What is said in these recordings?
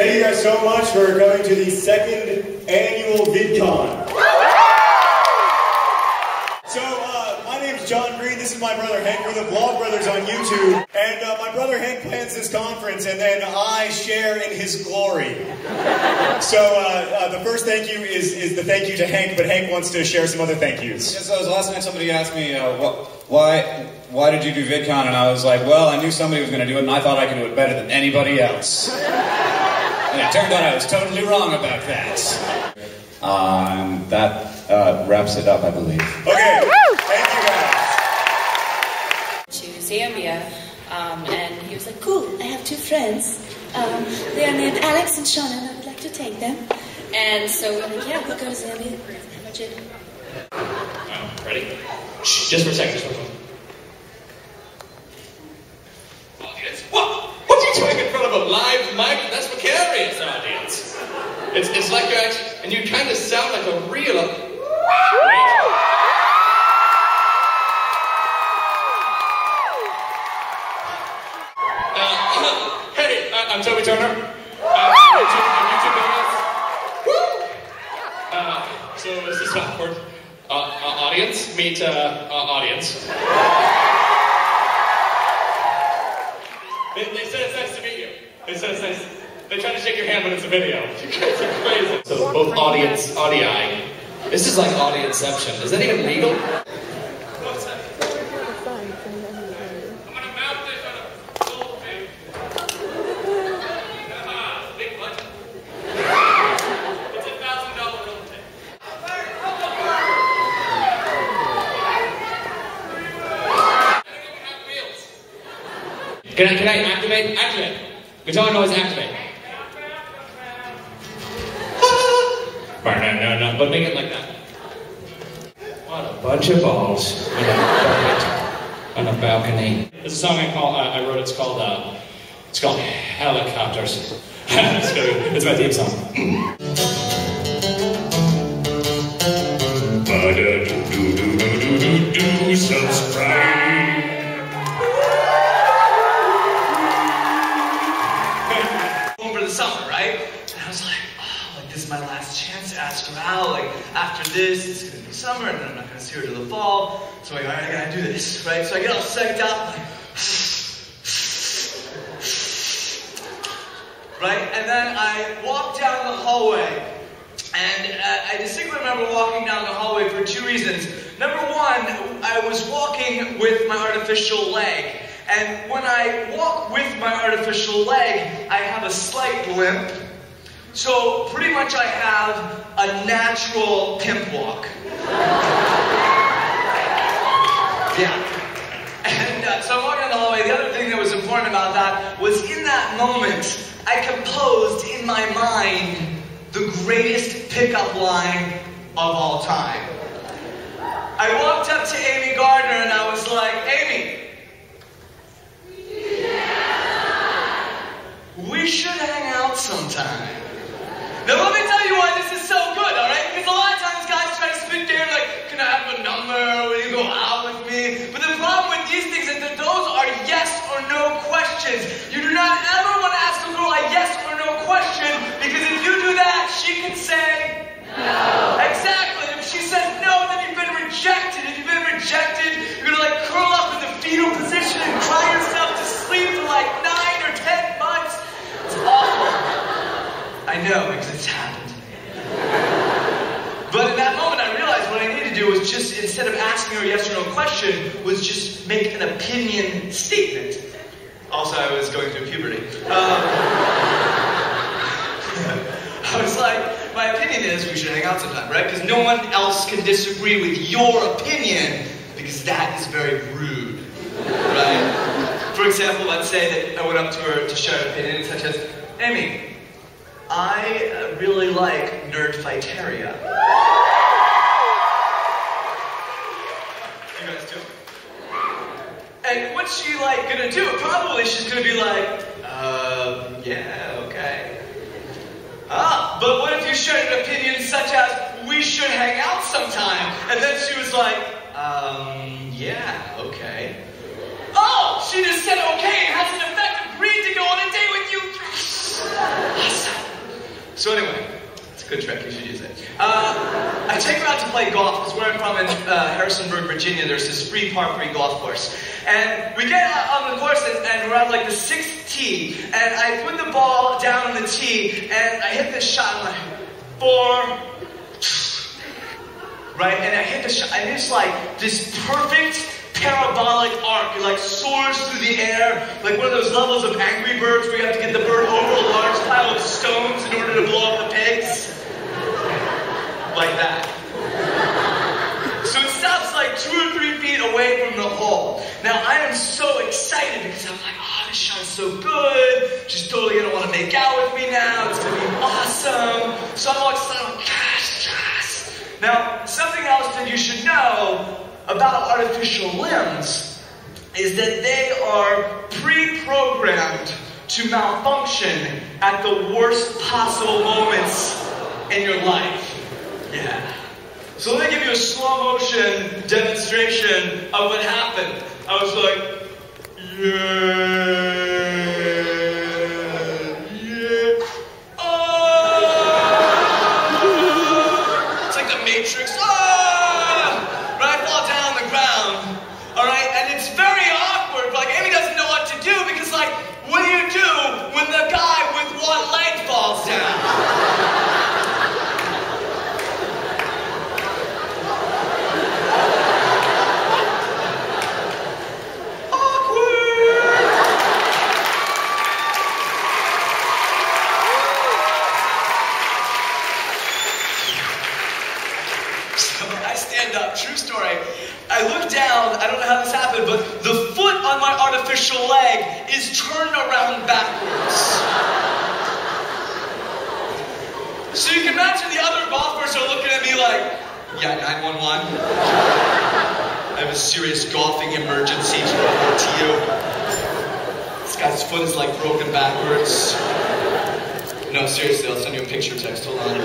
Thank you guys so much for coming to the second annual VidCon. So, my name's John Green. This is my brother Hank. We're the Vlog Brothers on YouTube. And my brother Hank plans this conference, and then I share in his glory. So, the first thank you is the thank you to Hank, but Hank wants to share some other thank yous. Yeah, so last night somebody asked me, why did you do VidCon? And I was like, well, I knew somebody was going to do it, and I thought I could do it better than anybody else. And it turned out I was totally wrong about that. That wraps it up, I believe. Okay, thank you guys. To Zambia, and he was like, cool, I have two friends. They are named Alex and Sean, and I would like to take them. And so we're like, yeah, we'll go to Zambia. Budget. Ready? Shh, just for a second, just for a second. Audience, what are you doing in front of a live mic? That's precarious, audience. It's like you're actually, and you kind of sound like a real. Hey, I'm Toby Turner. YouTube videos. So is this awkward? Audience, meet audience. They said it's nice to meet you. They said it's nice. They try to shake your hand when it's a video. You guys are crazy. So both audience, audii. This is like audienceception. Is that even legal? What's that? I'm gonna mount this on a gold pin. Big budget. It's $1,000 gold pin. Can I activate? Activate. Guitar noise activate. No, but make it like that. What a bunch of balls on a balcony. This is a song I wrote. It's called Helicopters. It's my theme song. Subscribe. Over the summer, right? And I was like, this is my last chance to ask her out. Like, after this, it's gonna be summer, and then I'm not gonna see her till the fall. So I'm like, all right, I gotta do this, right? So I get all psyched up, right? And then I walk down the hallway. And I distinctly remember walking down the hallway for two reasons. Number one, I was walking with my artificial leg. And when I walk with my artificial leg, I have a slight limp. So pretty much I have a natural pimp walk. Yeah. And so I'm walking down the hallway. The other thing that was important about that was in that moment, I composed in my mind the greatest pickup line of all time. I walked up to Amy Gardner and I was like, Amy, we should hang out sometime. Now let me tell you why this is so good, alright? Because a lot of times guys try to spit there like, can I have a number? Will you go out with me? But the problem with these things is that those are yes or no questions. You do not ever want to ask a girl a yes or no question, because if you do that, she can say no. Exactly. If she says no, then you've been rejected. If you've been rejected, you're gonna like curl up in the fetal position and cry yourself to sleep for like 9 or 10 months. It's awful. I know, because it's happened to me. But in that moment, I realized what I needed to do was just, instead of asking her a yes or no question, was just make an opinion statement. Also, I was going through puberty. I was like, my opinion is we should hang out sometime, right? Because no one else can disagree with your opinion, because that is very rude, right? For example, let's say that I went up to her to share an opinion, such as, Amy, I really like Nerdfighteria. You guys do? And what's she like gonna do? Probably she's gonna be like, yeah, okay. But what if you shared an opinion such as, we should hang out sometime? And then she was like, yeah, okay. Oh, she just said okay and has in effect agreed to go on a date with you. Awesome. So anyway, it's a good trick, you should use it. I take her out to play golf, because where I'm from in Harrisonburg, Virginia, there's this free par 3 golf course. And we get out on the course, and we're at like the 6th tee, and I put the ball down on the tee, and I hit this shot, I'm like, 4, right? And I hit the shot, and it's like this perfect parabolic arc. It like soars through the air, like one of those levels of Angry Birds where you have to get the bird over a large pile of stones in order to blow up the pigs. Like that. So it stops like 2 or 3 feet away from the hole. Now I am so excited because I'm like, oh, this shot is so good. She's totally gonna want to make out with me now. It's gonna be awesome. So I'm all excited. I'm like, yes, yes. Now, something else that you should know about artificial limbs is that they are pre-programmed to malfunction at the worst possible moments in your life. Yeah. So let me give you a slow motion demonstration of what happened. I was like, yeah. Oh! It's like the Matrix. Right, I fall down on the ground. Alright, and it's very awkward. Like, Amy doesn't know what to do because, like, what do you do when the guy with one leg falls down? True story. I look down, I don't know how this happened, but the foot on my artificial leg is turned around backwards. So you can imagine the other golfers are looking at me like, yeah, 911. I have a serious golfing emergency to report to you. This guy's foot is like broken backwards. No, seriously, I'll send you a picture text, hold on.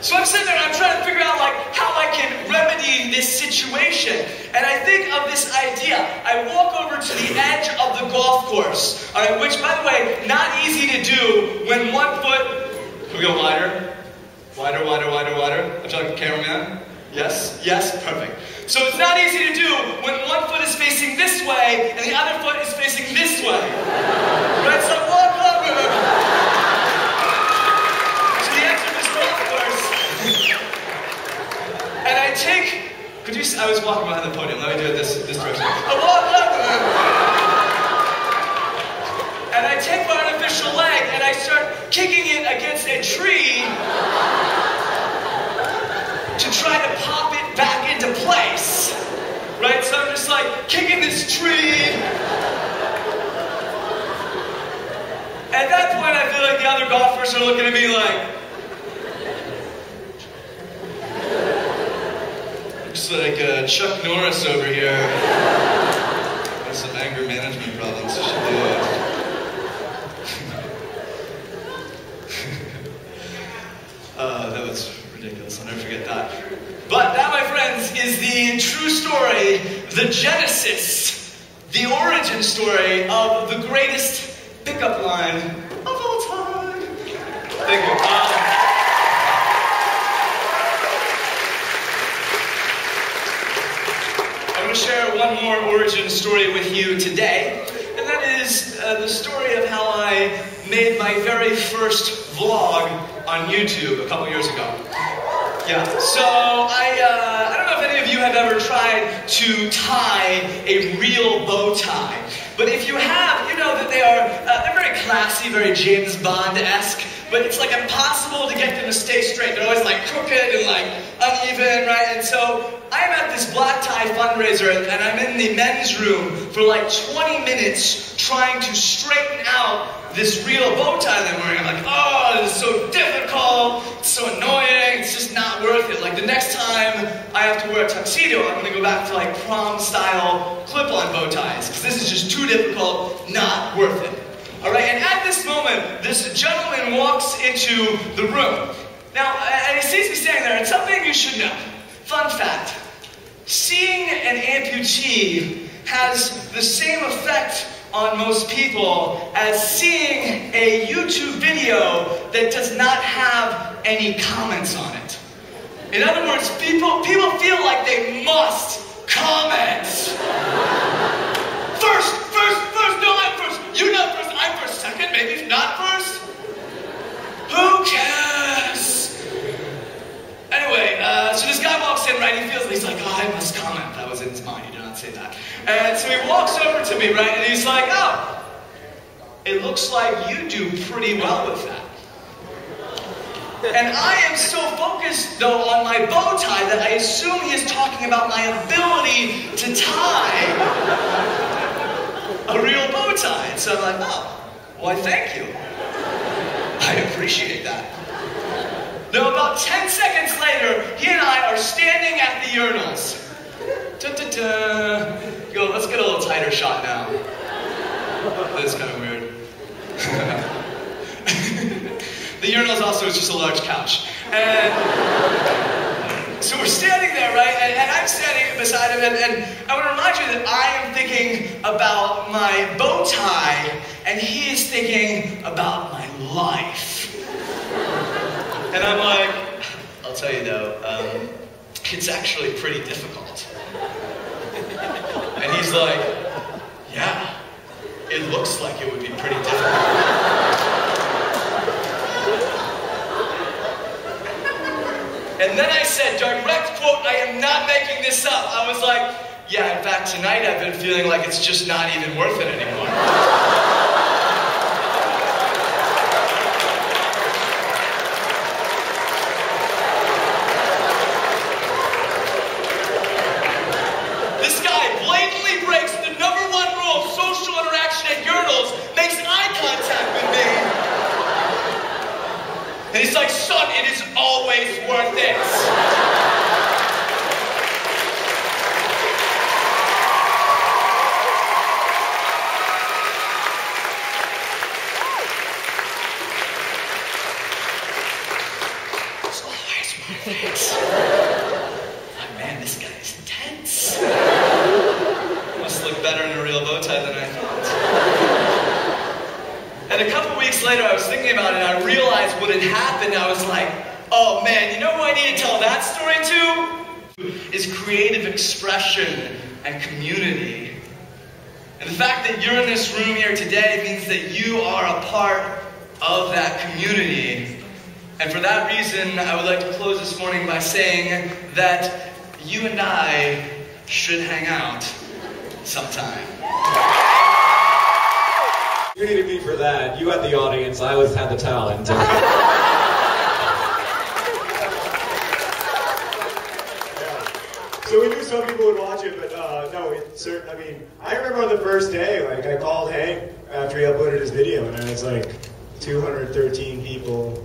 So I'm sitting there and I'm trying to figure out like how I can remedy this situation. And I think of this idea. I walk over to the edge of the golf course, all right, which, by the way, not easy to do when one foot, can we go wider? Wider, wider, wider, wider. I'm talking cameraman. Yes, yes, perfect. So it's not easy to do when one foot is facing this way and the other foot is facing this way. Right, so I walk over to the edge of this golf course. And I take, I was walking behind the podium, let me do it this direction. I walk over, and I take my artificial leg and I start kicking it against a tree to try to pop it back into place. Right, so I'm just like kicking this tree. At that point I feel like the other golfers are looking at me like, looks like Chuck Norris over here has some anger management problems. You should do it. That was ridiculous. I'll never forget that. But that, my friends, is the true story, the genesis, the origin story of the greatest pickup line of all time. Thank you. I'm going to share one more origin story with you today, and that is the story of how I made my very first vlog on YouTube a couple years ago. Yeah, so I don't know if any of you have ever tried to tie a real bow tie, but if you have, you know that they're very classy, very James Bond-esque, but it's like impossible to get them to stay straight. They're always like crooked and like uneven, right? And so I'm at this black tie fundraiser and I'm in the men's room for like 20 minutes trying to straighten out this real bow tie that I'm wearing. I'm like, oh, this is so difficult, it's so annoying, it's just not worth it. Like the next time I have to wear a tuxedo, I'm gonna go back to like prom-style clip-on bow ties, because this is just too difficult, not worth it. All right, and at this moment, this gentleman walks into the room. Now, and he sees me standing there, and something you should know. Fun fact, seeing an amputee has the same effect on most people as seeing a YouTube video that does not have any comments on it. In other words, people feel like they must comment. First, no, I'm first. You're not first, I'm first. Second, maybe not first. Who cares? Anyway, so this guy walks in, right? He's like, oh, I must comment. That was in his mind. He did not say that. And so he walks over to me, right? And he's like, oh, it looks like you do pretty well with that. And I am so focused, though, on my bow tie that I assume he is talking about my ability to tie a real bow tie. And so I'm like, oh, why, thank you. I appreciate that. Now, about 10 seconds later, he and I are standing at the urinals. Yo, let's get a little tighter shot now. That is kind of weird. The urinals also is just a large couch. And so we're standing there, right? And I'm standing beside him, and I want to remind you that I am thinking about my bow tie, and he is thinking about my life. And I'm like, I'll tell you though, it's actually pretty difficult. And he's like, yeah, it looks like it would be pretty difficult. And then I said, direct quote, I am not making this up. I was like, yeah, in fact, tonight I've been feeling like it's just not even worth it anymore. This guy blatantly breaks the #1 rule of social interaction at urinals, makes eye contact with me. And he's like, son, it is always worth it. It's always worth it. Oh man, this guy is intense. Must look better in a real bow tie than I thought. And a couple weeks later, I was thinking about it, and I realized what had happened. I was like, oh man, you know who I need to tell that story to? Is creative expression and community. And the fact that you're in this room here today means that you are a part of that community. And for that reason, I would like to close this morning by saying that you and I should hang out sometime. You needed me for that. You had the audience, I always had the talent. So we knew some people would watch it, but no, I mean, I remember on the first day, like, I called Hank after he uploaded his video, and I was like, 213 people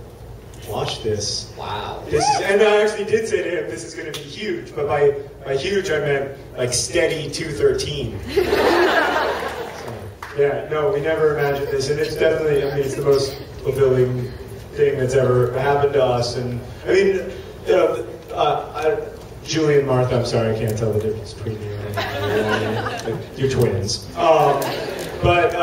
watched this. Wow. And I actually did say to him, this is going to be huge, but by huge, I meant, like, steady 213. Yeah, no, we never imagined this, and it's definitely, I mean, it's the most fulfilling thing that's ever happened to us, and, I mean, Julie and Martha, I'm sorry, I can't tell the difference between you and you're twins. But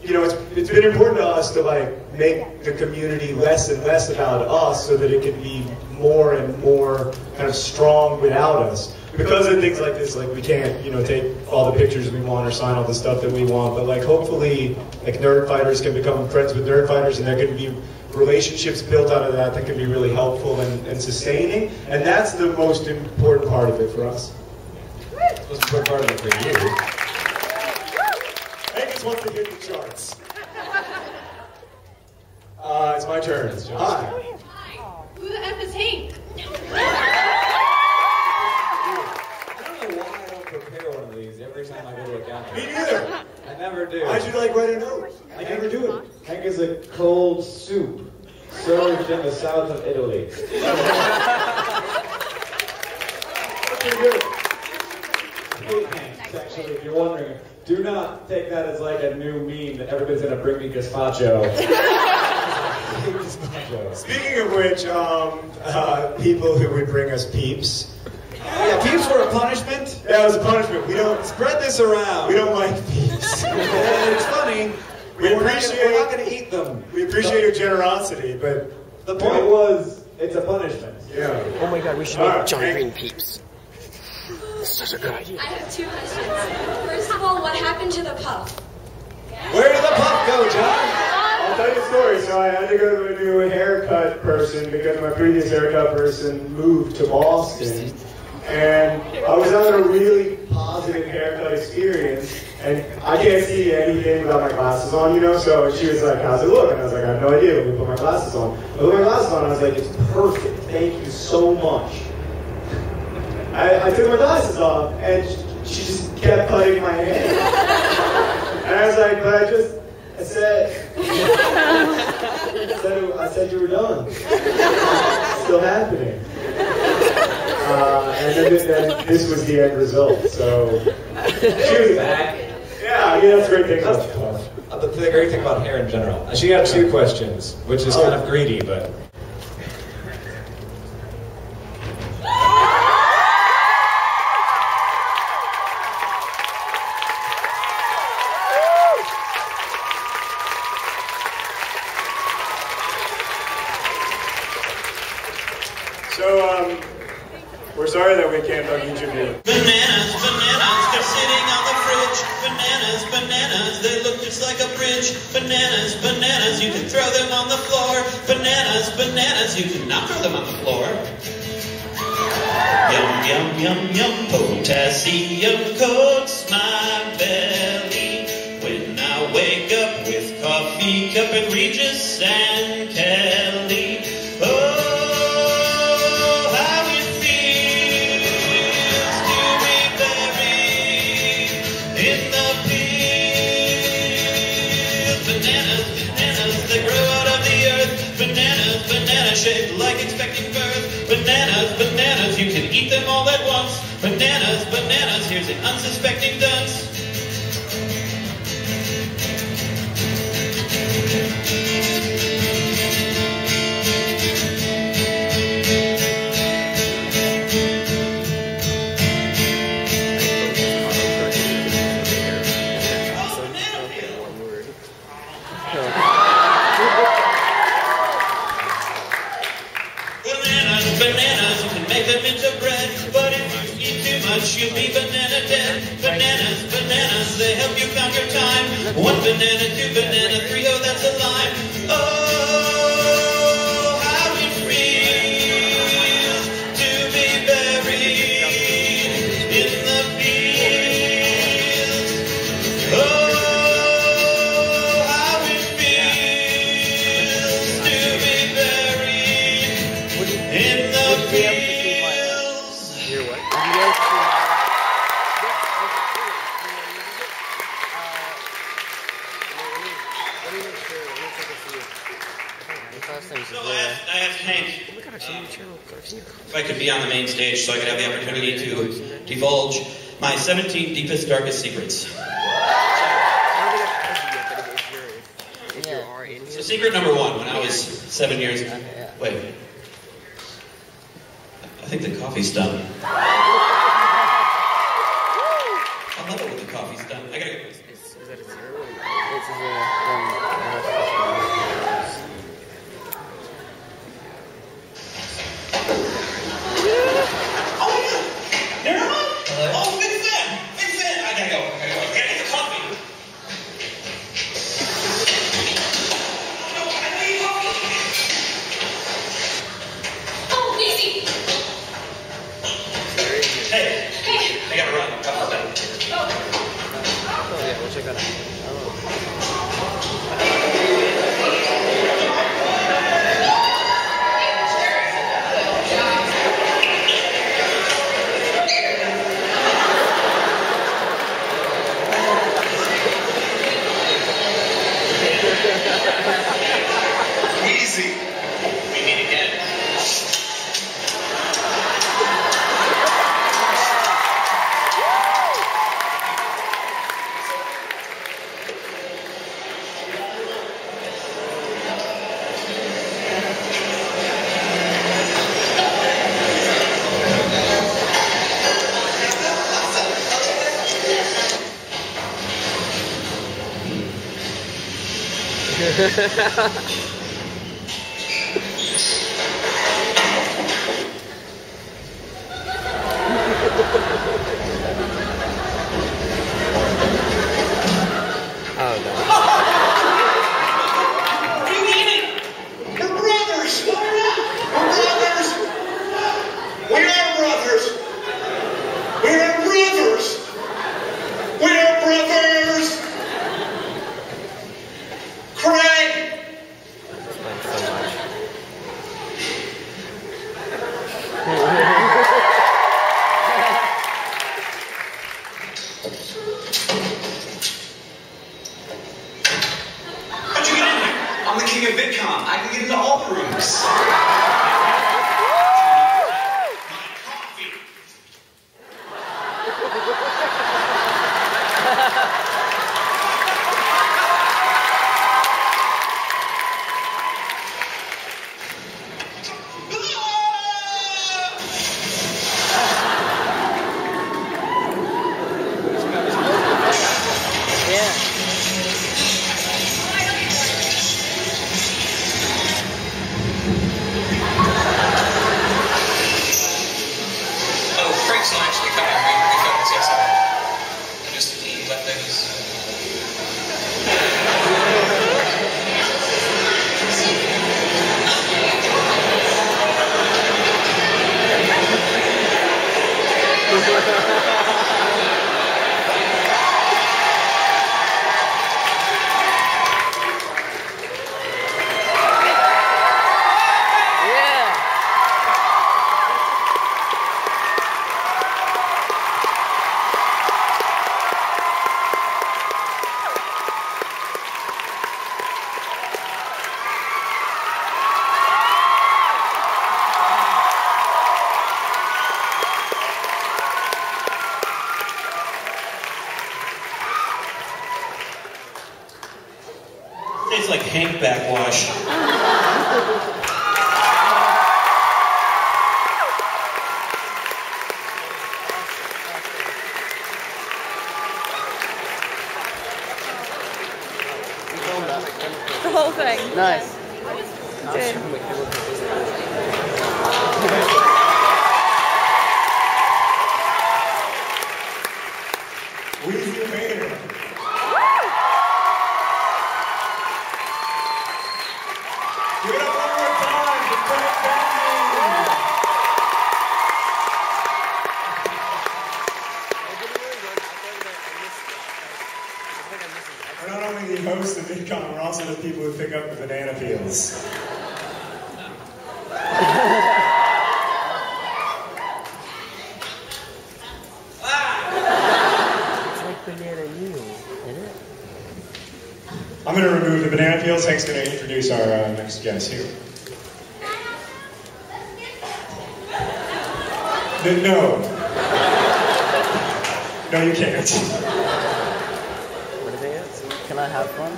you know, it's been important to us to, like, make the community less and less about us so that it can be more and more kind of strong without us. Because of things like this, like, we can't, you know, take all the pictures we want or sign all the stuff that we want, but, like, hopefully, like, nerd fighters can become friends with nerd fighters, and there can be relationships built out of that can be really helpful and sustaining, and that's the most important part of it for us. The most important part of it for you. Hank just wants to hit the charts. It's my turn. Hi. Who the F is Hank? Prepare one of these every time I go to a gathering. Me neither. I never do. Why'd you, like, write a note? I never do it. Hank is a cold soup served in the south of Italy. Pretty good. Hey, Hank, actually, if you're wondering, do not take that as like a new meme that everybody's gonna bring me gazpacho. Speaking of which, people who would bring us peeps. Yeah, peeps were a punishment? Yeah, it was a punishment. We don't spread this around. We don't like peeps. And it's funny. We We're appreciate- not going to eat them. We appreciate your generosity, but The point was, it's a punishment. yeah. Oh my god, we should All make right, John Hank. Green peeps. It's such a good idea. I have two questions. First of all, what happened to the puff? Where did the pup go, John? I'll tell you a story. So I had to go to a new haircut person because my previous haircut person moved to Boston. And I was having a really positive haircut experience. And I can't see anything without my glasses on, you know? So she was like, how's it look? And I was like, I have no idea. Let me put my glasses on. I put my glasses on and I was like, it's perfect. Thank you so much. I took my glasses off and she just kept cutting my hair. And I was like, but I said you were done. Still happening. And then this was the end result. So she was back. Yeah, I mean that's a great thing about puff. The great thing about hair in general. She had two questions, which is kind of greedy, but... So we're sorry that we can't hug each of you. Bananas, bananas, they're sitting on the fridge. Bananas, bananas, they look just like a bridge. Bananas, bananas, you can throw them on the floor. Bananas, bananas, you cannot throw them on the floor. Yum, yum, yum, yum, potassium coats my belly. When I wake up with coffee cup and Regis and Kelly. Shaped like expecting birth. Bananas, bananas, you can eat them all at once. Bananas, bananas, here's an unsuspecting dunce. Oh, banana peel. Bananas, you can make them into bread, but if you eat too much, you'll be banana dead. Bananas, bananas, they help you count your time. 1 banana, 2 banana, 3, oh, that's a lime. Oh, how it feels to be buried in the fields. Oh, how it feels to be buried in the fields. You're what? So I asked Hank if I could be on the main stage so I could have the opportunity to divulge my 17 deepest, darkest secrets. So secret number 1, when I was 7 years... Wait. I think the coffee's done. I'll love it when the coffee's done. I gotta go. Is that a 0? Never mind. Oh, big fan. Big fan. I gotta go. I gotta get the coffee. No, I need coffee. Oh, Macy! Hey, Hey! I gotta run. Coffee's done. Oh, Oh yeah, we'll check that out. Easy. We meet again. Oh, no. What do you mean it? We're brothers! We're brothers! We are brothers! We are brothers! We are brothers! Craig! Thanks so much. How'd you get in here? I'm the king of VidCon. I can get into all the rooms. My coffee. Yeah. Oh, Frank's not actually coming. We focus, yes, I just let things. Yeah. Tastes like Hank backwash. The whole thing. Nice. Did. Weezy Vader. Give it up one more time for Craig Bentley. We're not only the hosts of VidCon, we're also the people who pick up the banana peels. It's like banana you, isn't it? I'm going to remove the banana peels. Hank's going to introduce our next guest here. No. No, you can't. What did they ask? Can I have one?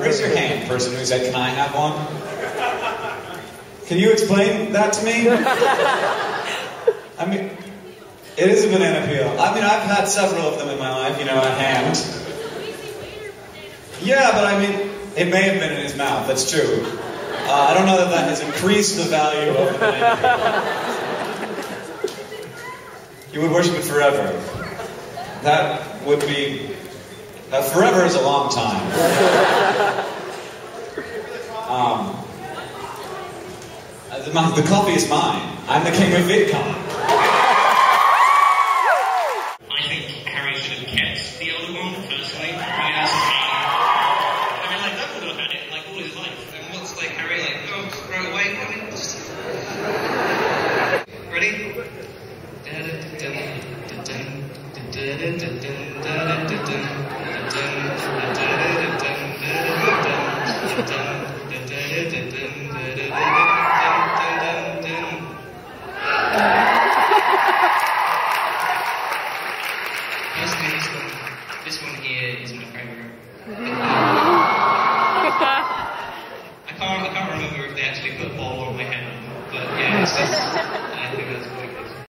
Raise your hand, person who said, "Can I have one?" Can you explain that to me? I mean, it is a banana peel. I mean, I've had several of them in my life, you know, at hand. Yeah, but I mean, it may have been in his mouth, that's true. I don't know that that has increased the value of the banana peel. You would worship it forever. That would be... forever is a long time. The coffee is mine. I'm the king of VidCon. I think Harry should have kept the other one, personally. I mean, like, that would have had it, like, all his life. And what's, like, Harry, like, oh, throw it away? I mean, just... Ready? Personally, this one here is my favorite. I can't remember if they actually put a ball on my head, but yeah, it's just, I think that's cool.